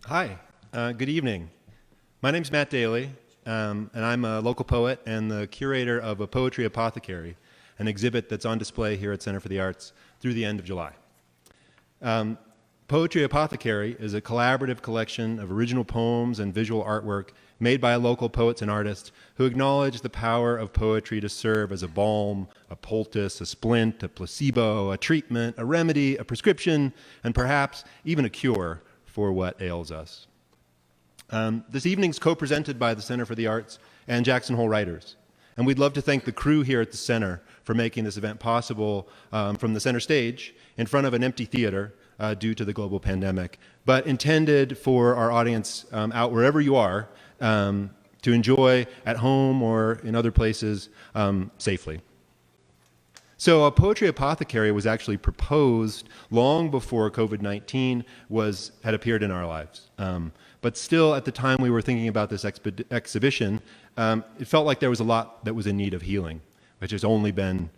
Hi, good evening. My name's Matt Daly, and I'm a local poet and the curator of a Poetry Apothecary, an exhibit that's on display here at Center for the Arts through the end of July. Poetry Apothecary is a collaborative collection of original poems and visual artwork made by local poets and artists who acknowledge the power of poetry to serve as a balm, a poultice, a splint, a placebo, a treatment, a remedy, a prescription, and perhaps even a cure for what ails us. This evening's co-presented by the Center for the Arts and Jackson Hole Writers. And we'd love to thank the crew here at the Center for making this event possible from the center stage in front of an empty theater due to the global pandemic, but intended for our audience out wherever you are to enjoy at home or in other places safely. So a Poetry Apothecary was actually proposed long before COVID-19 had appeared in our lives. But still, at the time we were thinking about this exhibition, it felt like there was a lot that was in need of healing, which has only been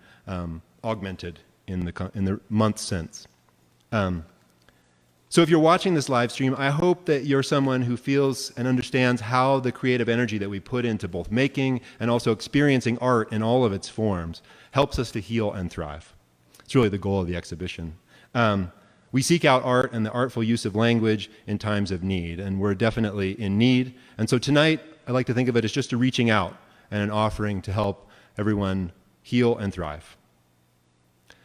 augmented in the months since. So if you're watching this live stream, I hope that you're someone who feels and understands how the creative energy that we put into both making and also experiencing art in all of its forms helps us to heal and thrive. It's really the goal of the exhibition. We seek out art and the artful use of language in times of need, and we're definitely in need. And so tonight, I like to think of it as just a reaching out and an offering to help everyone heal and thrive.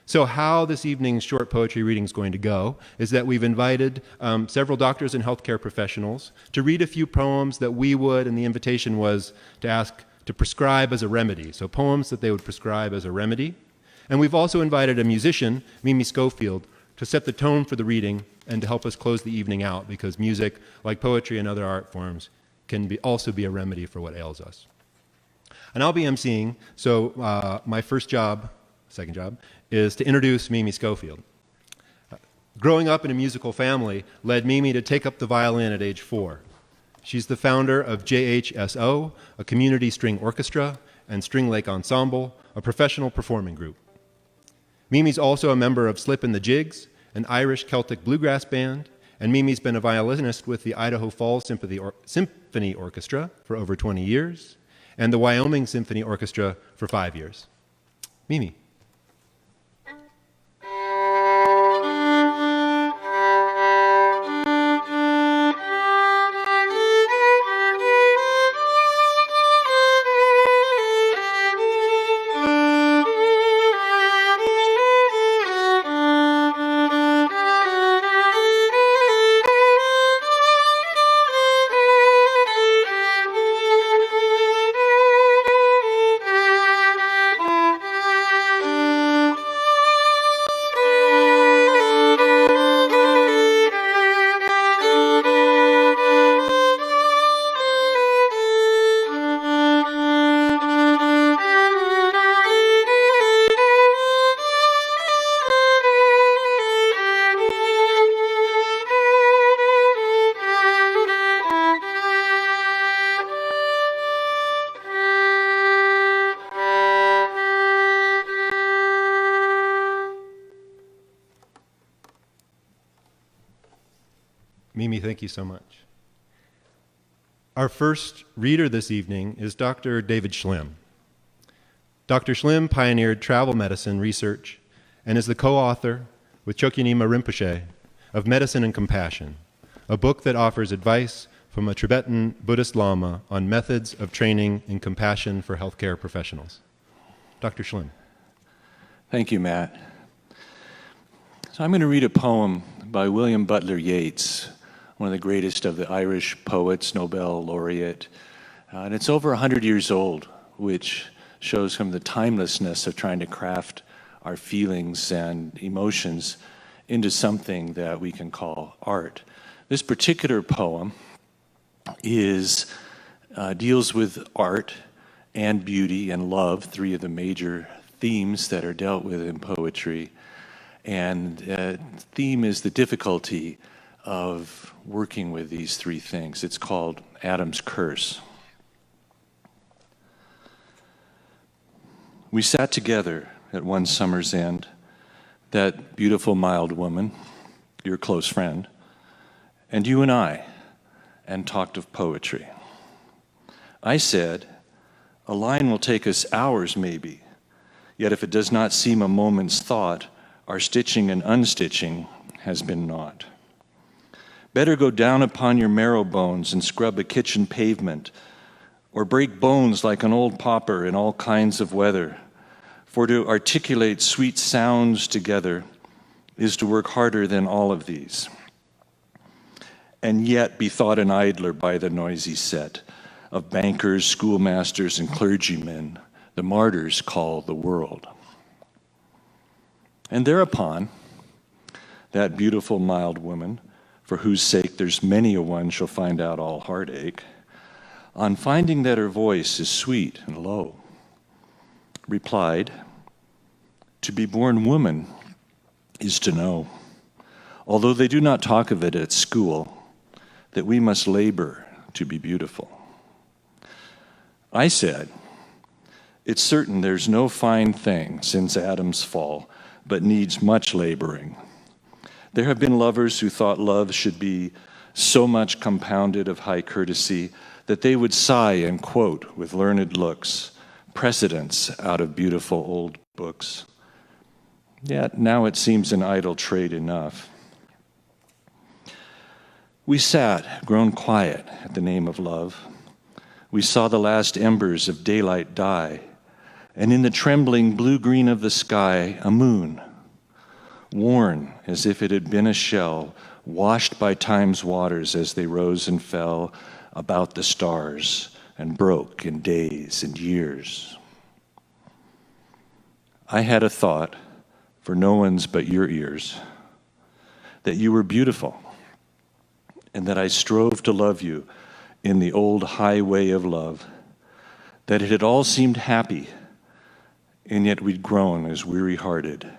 So how this evening's short poetry reading is going to go is that we've invited several doctors and healthcare professionals to read a few poems that we would, and the invitation was to ask to prescribe as a remedy. So poems that they would prescribe as a remedy. And we've also invited a musician, Mimi Schofield, to set the tone for the reading and to help us close the evening out, because music, like poetry and other art forms, can also be a remedy for what ails us. And I'll be emceeing, so my second job, is to introduce Mimi Schofield. Growing up in a musical family led Mimi to take up the violin at age 4. She's the founder of JHSO, a community string orchestra, and String Lake Ensemble, a professional performing group. Mimi's also a member of Slip and the Jigs, an Irish Celtic bluegrass band, and Mimi's been a violinist with the Idaho Falls Symphony Orchestra for over 20 years, and the Wyoming Symphony Orchestra for 5 years. Mimi. Mimi, thank you so much. Our first reader this evening is Dr. David Schlimm. Dr. Schlimm pioneered travel medicine research and is the co-author with Chokyamine Rinpoche of Medicine and Compassion, a book that offers advice from a Tibetan Buddhist Lama on methods of training in compassion for healthcare professionals. Dr. Schlimm. Thank you, Matt. So I'm going to read a poem by William Butler Yeats, one of the greatest of the Irish poets, Nobel laureate. And it's over 100 years old, which shows him the timelessness of trying to craft our feelings and emotions into something that we can call art. This particular poem deals with art and beauty and love, three of the major themes that are dealt with in poetry. And the theme is the difficulty of working with these three things. It's called Adam's Curse. We sat together at one summer's end, that beautiful, mild woman, your close friend, and you and I, and talked of poetry. I said, a line will take us hours maybe, yet if it does not seem a moment's thought, our stitching and unstitching has been naught. Better go down upon your marrow bones and scrub a kitchen pavement, or break bones like an old pauper in all kinds of weather, for to articulate sweet sounds together is to work harder than all of these, and yet be thought an idler by the noisy set of bankers, schoolmasters, and clergymen the martyrs call the world. And thereupon, that beautiful, mild woman, for whose sake there's many a one shall find out all heartache, on finding that her voice is sweet and low, replied, to be born woman is to know, although they do not talk of it at school, that we must labor to be beautiful. I said, it's certain there's no fine thing since Adam's fall, but needs much laboring. There have been lovers who thought love should be so much compounded of high courtesy that they would sigh and quote with learned looks precedents out of beautiful old books. Yet now it seems an idle trade enough. We sat, grown quiet at the name of love. We saw the last embers of daylight die, and in the trembling blue-green of the sky, a moon, worn as if it had been a shell, washed by time's waters as they rose and fell about the stars and broke in days and years. I had a thought, for no one's but your ears, that you were beautiful, and that I strove to love you in the old highway of love, that it had all seemed happy, and yet we'd grown as weary-hearted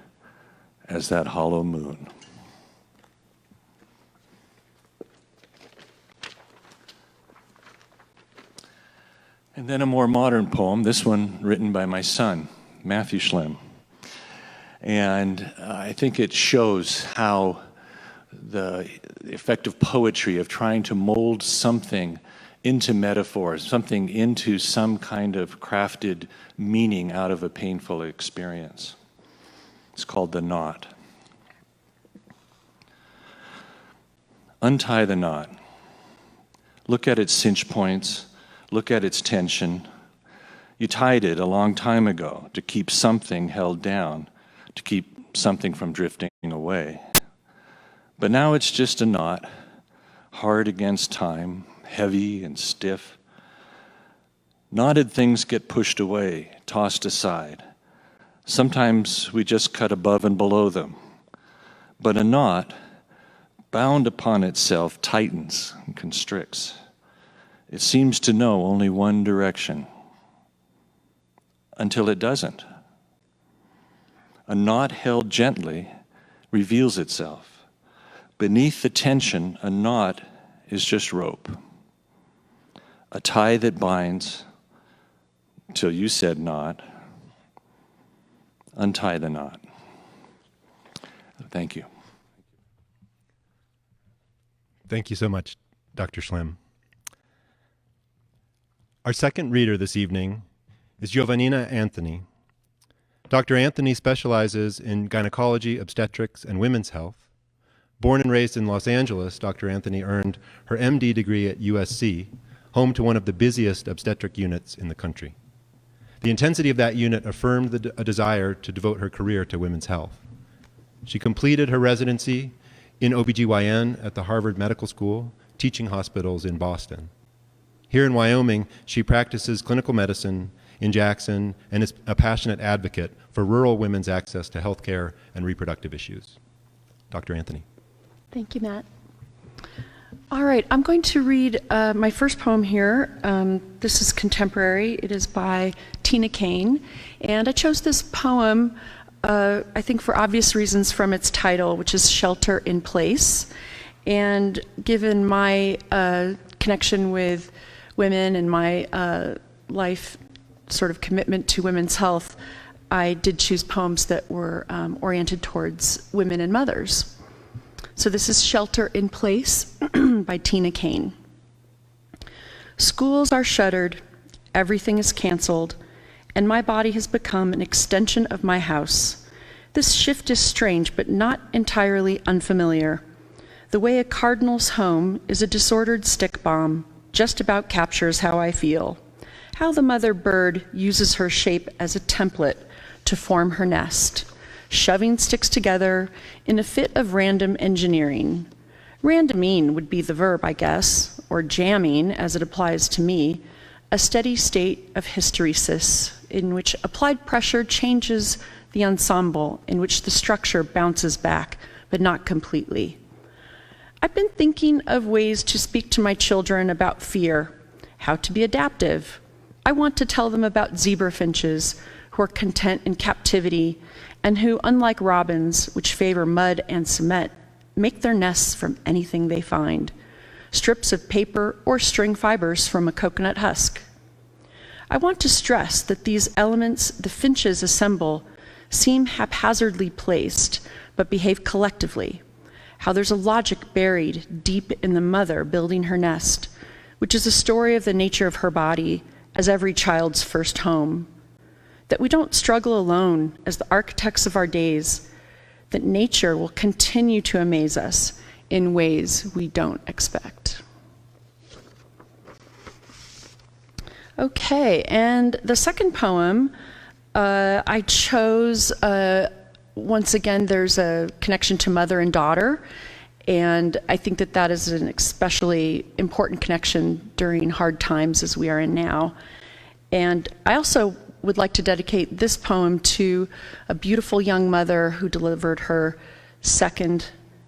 as that hollow moon. And then a more modern poem, this one written by my son, Matthew Schlemm. And I think it shows how the effect of poetry, of trying to mold something into metaphors, something into some kind of crafted meaning out of a painful experience. It's called The Knot. Untie the knot. Look at its cinch points. Look at its tension. You tied it a long time ago to keep something held down, to keep something from drifting away. But now it's just a knot, hard against time, heavy and stiff. Knotted things get pushed away, tossed aside. Sometimes we just cut above and below them. But a knot, bound upon itself, tightens and constricts. It seems to know only one direction, until it doesn't. A knot held gently reveals itself. Beneath the tension, a knot is just rope. A tie that binds, till you said knot. Untie the knot. Thank you. Thank you so much, Dr. Schlemm. Our second reader this evening is Giovannina Anthony. Dr. Anthony specializes in gynecology, obstetrics, and women's health. Born and raised in Los Angeles, Dr. Anthony earned her MD degree at USC, home to one of the busiest obstetric units in the country. The intensity of that unit affirmed a desire to devote her career to women's health. She completed her residency in OBGYN at the Harvard Medical School, teaching hospitals in Boston. Here in Wyoming, she practices clinical medicine in Jackson and is a passionate advocate for rural women's access to health care and reproductive issues. Dr. Anthony. Thank you, Matt. All right, I'm going to read my first poem here. This is contemporary. It is by Tina Kane. And I chose this poem, I think for obvious reasons, from its title, which is Shelter in Place. And given my connection with women and my life sort of commitment to women's health, I did choose poems that were oriented towards women and mothers. So this is Shelter in Place by Tina Kane. Schools are shuttered, everything is canceled, and my body has become an extension of my house. This shift is strange, but not entirely unfamiliar. The way a cardinal's home is a disordered stick bomb just about captures how I feel. How the mother bird uses her shape as a template to form her nest, shoving sticks together in a fit of random engineering. Randoming would be the verb, I guess, or jamming as it applies to me, a steady state of hysteresis in which applied pressure changes the ensemble, in which the structure bounces back, but not completely. I've been thinking of ways to speak to my children about fear, how to be adaptive. I want to tell them about zebra finches who are content in captivity and who, unlike robins, which favor mud and cement, make their nests from anything they find, strips of paper or string fibers from a coconut husk. I want to stress that these elements the finches assemble seem haphazardly placed, but behave collectively, how there's a logic buried deep in the mother building her nest, which is a story of the nature of her body as every child's first home, that we don't struggle alone as the architects of our days, that nature will continue to amaze us in ways we don't expect. Okay, and the second poem I chose, once again, there's a connection to mother and daughter, and I think that that is an especially important connection during hard times as we are in now. And I also would like to dedicate this poem to a beautiful young mother who delivered her second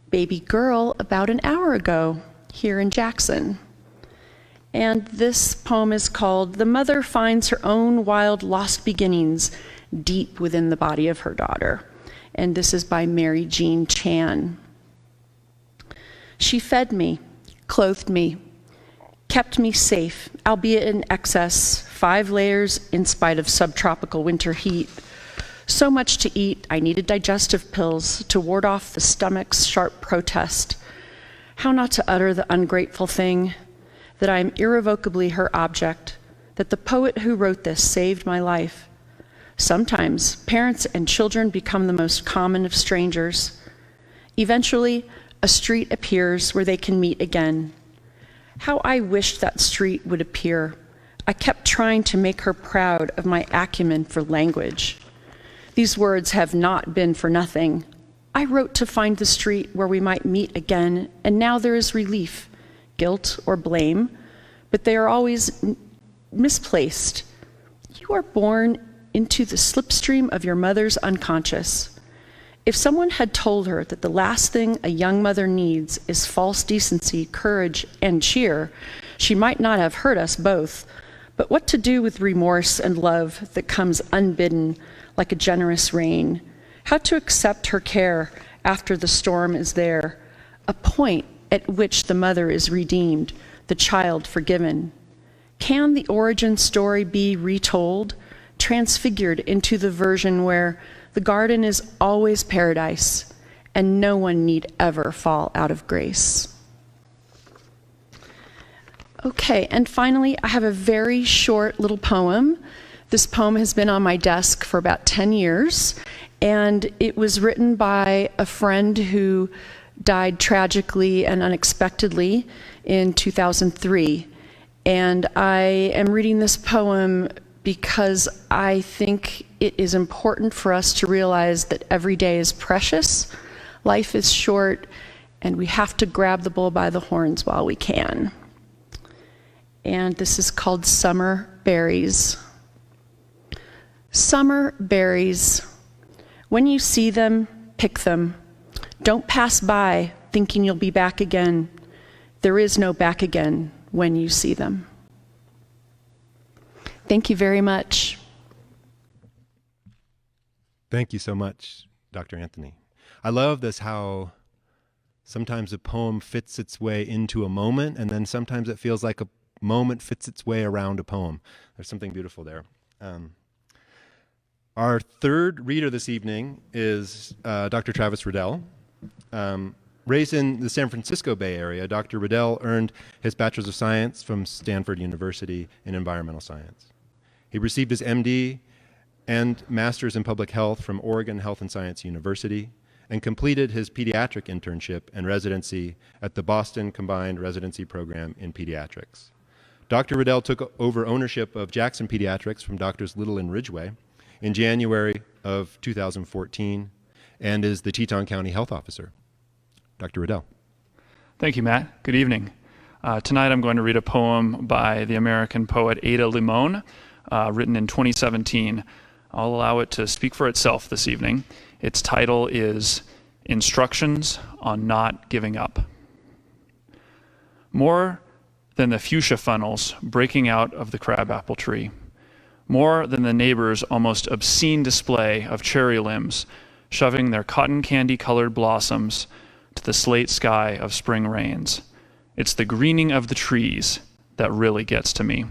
baby girl about an hour ago here in Jackson. And this poem is called "The Mother Finds Her Own Wild Lost Beginnings Deep Within the Body of Her Daughter." And this is by Mary Jean Chan. She fed me, clothed me, kept me safe, albeit in excess, 5 layers in spite of subtropical winter heat. So much to eat, I needed digestive pills to ward off the stomach's sharp protest. How not to utter the ungrateful thing, that I am irrevocably her object, that the poet who wrote this saved my life. Sometimes parents and children become the most common of strangers. Eventually, a street appears where they can meet again. How I wished that street would appear. I kept trying to make her proud of my acumen for language. These words have not been for nothing. I wrote to find the street where we might meet again, and now there is relief, guilt or blame, but they are always misplaced. You are born into the slipstream of your mother's unconscious. If someone had told her that the last thing a young mother needs is false decency, courage, and cheer, she might not have hurt us both. But what to do with remorse and love that comes unbidden like a generous rain? How to accept her care after the storm is there, a point at which the mother is redeemed, the child forgiven? Can the origin story be retold, transfigured into the version where the garden is always paradise and no one need ever fall out of grace? Okay, and finally, I have a very short little poem. This poem has been on my desk for about 10 years, and it was written by a friend who died tragically and unexpectedly in 2003. And I am reading this poem because I think it is important for us to realize that every day is precious, life is short, and we have to grab the bull by the horns while we can. And this is called Summer Berries. Summer berries. When you see them, pick them. Don't pass by thinking you'll be back again. There is no back again when you see them. Thank you very much. Thank you so much, Dr. Anthony. I love this, how sometimes a poem fits its way into a moment, and then sometimes it feels like a moment fits its way around a poem. There's something beautiful there. Our third reader this evening is Dr. Travis Riddell. Raised in the San Francisco Bay Area, Dr. Riddell earned his Bachelor's of Science from Stanford University in Environmental Science. He received his MD and Master's in Public Health from Oregon Health and Science University and completed his pediatric internship and residency at the Boston Combined Residency Program in Pediatrics. Dr. Riddell took over ownership of Jackson Pediatrics from Drs. Little and Ridgway in January of 2014 and is the Teton County Health Officer. Dr. Riddell. Thank you, Matt. Good evening. Tonight I'm going to read a poem by the American poet Ada Limon, written in 2017. I'll allow it to speak for itself this evening. Its title is Instructions on Not Giving Up. More than the fuchsia funnels breaking out of the crabapple tree, more than the neighbor's almost obscene display of cherry limbs shoving their cotton candy-colored blossoms to the slate sky of spring rains. It's the greening of the trees that really gets to me.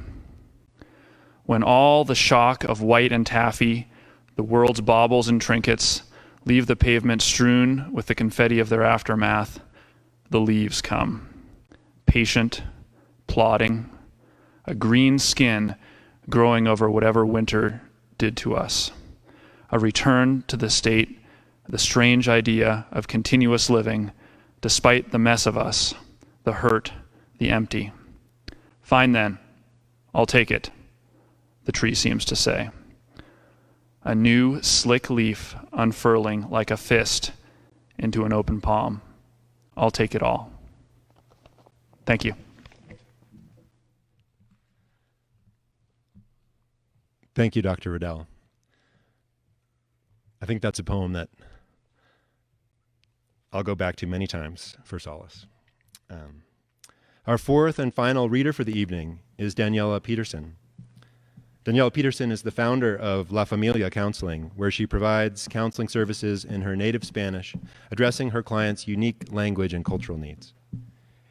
When all the shock of white and taffy, the world's baubles and trinkets, leave the pavement strewn with the confetti of their aftermath, the leaves come. Patient, plodding, a green skin growing over whatever winter did to us. A return to the state, the strange idea of continuous living, despite the mess of us, the hurt, the empty. Fine then, I'll take it, the tree seems to say. A new slick leaf unfurling like a fist into an open palm. I'll take it all. Thank you. Thank you, Dr. Riddell. I think that's a poem that I'll go back to many times for solace. Our fourth and final reader for the evening is Daniela Peterson. Daniela Peterson is the founder of La Familia Counseling, where she provides counseling services in her native Spanish, addressing her clients' unique language and cultural needs.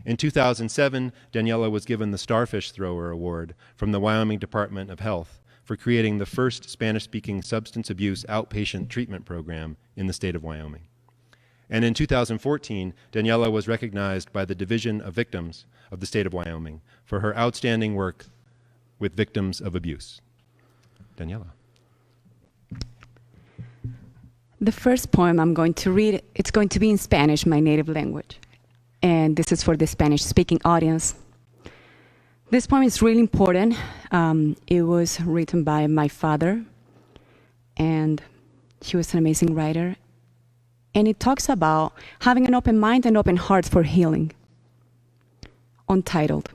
In 2007, Daniela was given the Starfish Thrower Award from the Wyoming Department of Health for creating the first Spanish-speaking substance abuse outpatient treatment program in the state of Wyoming. And in 2014, Daniela was recognized by the Division of Victims of the state of Wyoming for her outstanding work with victims of abuse. Daniela. The first poem I'm going to read, it's going to be in Spanish, my native language. And this is for the Spanish-speaking audience. This poem is really important. It was written by my father, and he was an amazing writer. And it talks about having an open mind and open heart for healing. Untitled.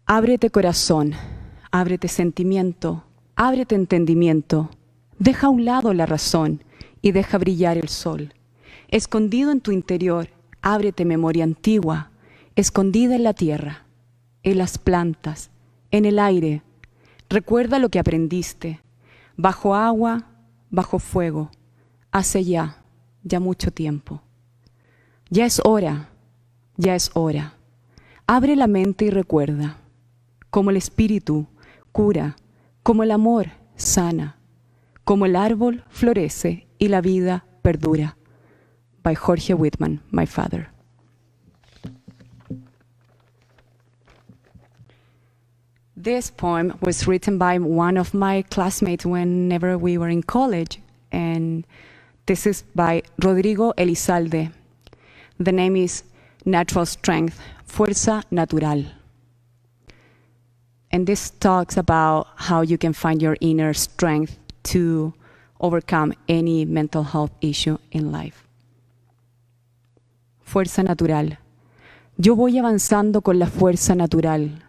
Ábrete corazón, ábrete sentimiento, ábrete entendimiento. Deja a un lado la razón y deja brillar el sol. Escondido en tu interior, ábrete memoria antigua, escondida en la tierra, en las plantas, en el aire. Recuerda lo que aprendiste, bajo agua, bajo fuego, hace ya mucho tiempo. Ya es hora, ya es hora. Abre la mente y recuerda, como el espíritu cura, como el amor sana, como el árbol florece y la vida perdura. By Jorge Whitman, my father. This poem was written by one of my classmates whenever we were in college, and this is by Rodrigo Elizalde. The name is Natural Strength, Fuerza Natural. And this talks about how you can find your inner strength to overcome any mental health issue in life. Fuerza natural. Yo voy avanzando con la fuerza natural.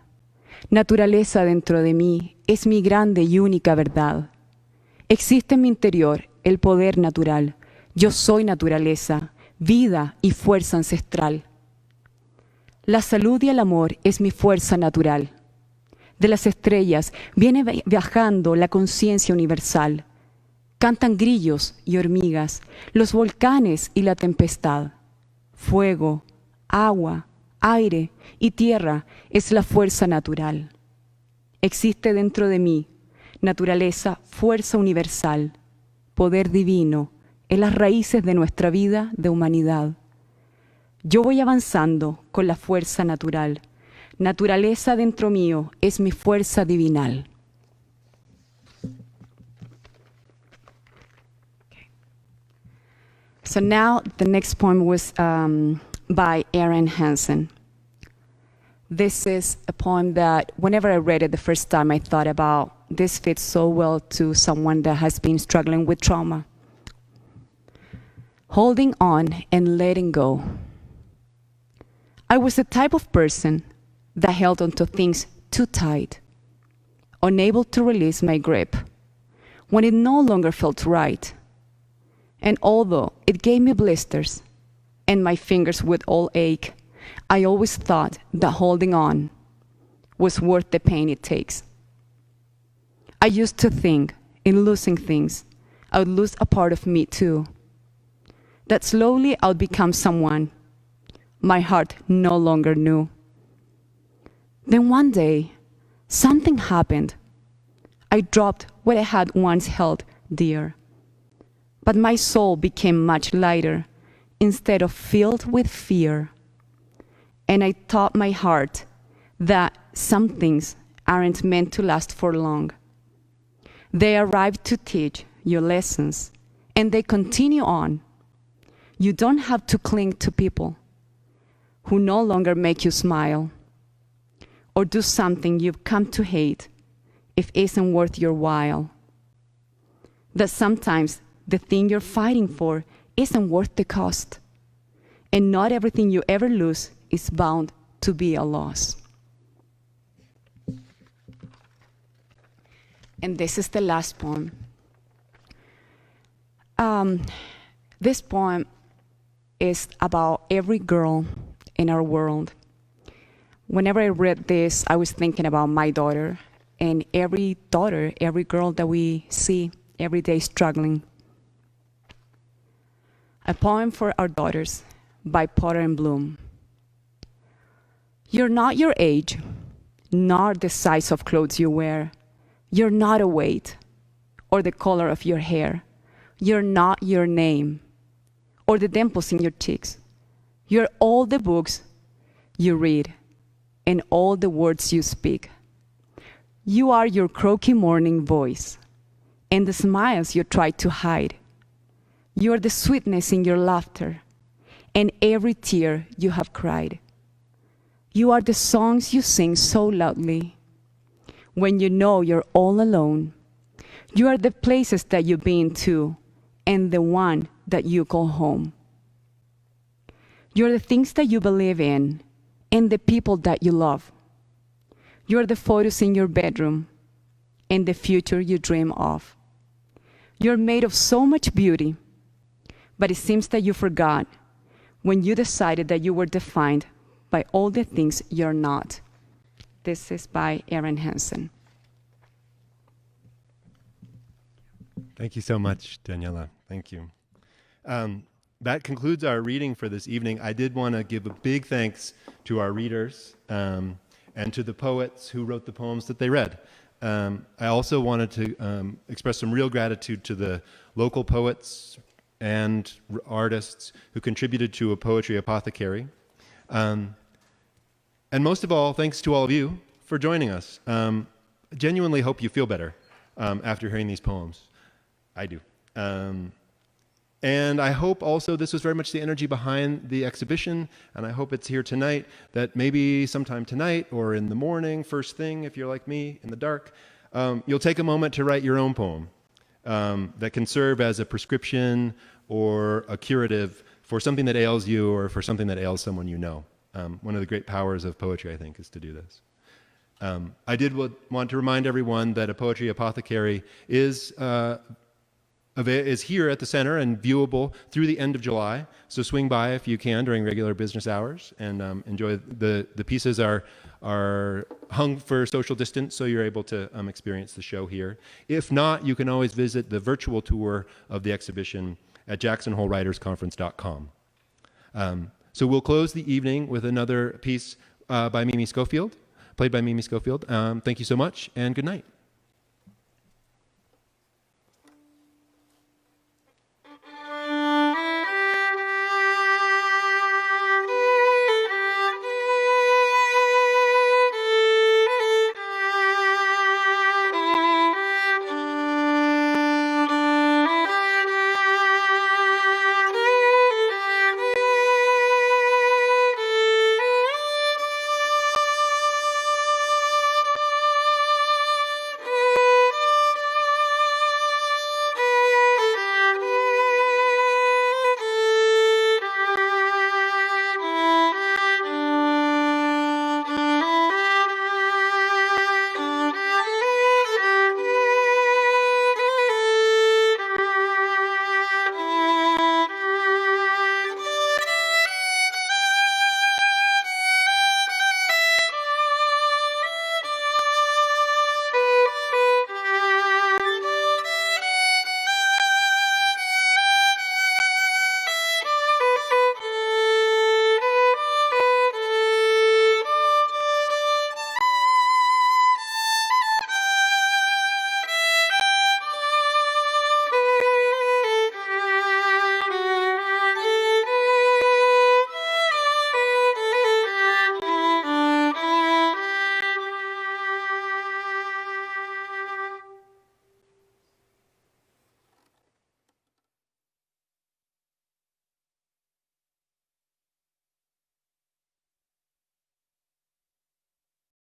Naturaleza dentro de mí es mi grande y única verdad. Existe en mi interior el poder natural. Yo soy naturaleza, vida y fuerza ancestral. La salud y el amor es mi fuerza natural. De las estrellas viene viajando la conciencia universal. Cantan grillos y hormigas, los volcanes y la tempestad. Fuego, agua, aire y tierra es la fuerza natural. Existe dentro de mí naturaleza, fuerza universal, poder divino, en las raíces de nuestra vida de humanidad. Yo voy avanzando con la fuerza natural. Naturaleza dentro mío es mi fuerza divinal. So now the next poem was by Aaron Hansen. This is a poem that whenever I read it the first time, I thought about this fits so well to someone that has been struggling with trauma. Holding on and letting go. I was the type of person that held onto things too tight, unable to release my grip when it no longer felt right. And although it gave me blisters and my fingers would all ache, I always thought that holding on was worth the pain it takes. I used to think in losing things, I would lose a part of me too. That slowly I would become someone my heart no longer knew. Then one day, something happened. I dropped what I had once held dear. But my soul became much lighter instead of filled with fear. And I taught my heart that some things aren't meant to last for long. They arrive to teach you lessons, and they continue on. You don't have to cling to people who no longer make you smile, or do something you've come to hate if it isn't worth your while. That sometimes the thing you're fighting for isn't worth the cost, and not everything you ever lose is bound to be a loss. And this is the last poem. This poem is about every girl in our world. Whenever I read this, I was thinking about my daughter and every daughter, every girl that we see every day struggling. A poem for our daughters by Potter and Bloom. You're not your age, nor the size of clothes you wear. You're not a weight or the color of your hair. You're not your name or the dimples in your cheeks. You're all the books you read and all the words you speak. You are your croaky morning voice and the smiles you try to hide. You are the sweetness in your laughter and every tear you have cried. You are the songs you sing so loudly when you know you're all alone. You are the places that you've been to and the one that you call home. You're the things that you believe in and the people that you love. You're the photos in your bedroom and the future you dream of. You're made of so much beauty, but it seems that you forgot when you decided that you were defined by all the things you're not. This is by Aaron Hansen. Thank you so much, Daniela. Thank you. That concludes our reading for this evening. I did want to give a big thanks to our readers and to the poets who wrote the poems that they read. I also wanted to express some real gratitude to the local poets and artists who contributed to a poetry apothecary. And most of all, thanks to all of you for joining us. Genuinely hope you feel better after hearing these poems. I do. And I hope also this was very much the energy behind the exhibition, and I hope it's here tonight, that maybe sometime tonight or in the morning, first thing, if you're like me, in the dark, you'll take a moment to write your own poem that can serve as a prescription or a curative for something that ails you or for something that ails someone you know. One of the great powers of poetry, I think, is to do this. I did want to remind everyone that a poetry apothecary is here at the center and viewable through the end of July. So swing by if you can during regular business hours and enjoy. The pieces are hung for social distance, so you're able to experience the show here. If not, you can always visit the virtual tour of the exhibition at jacksonholewritersconference.com. So we'll close the evening with another piece by Mimi Schofield, played by Mimi Schofield. Thank you so much, and good night.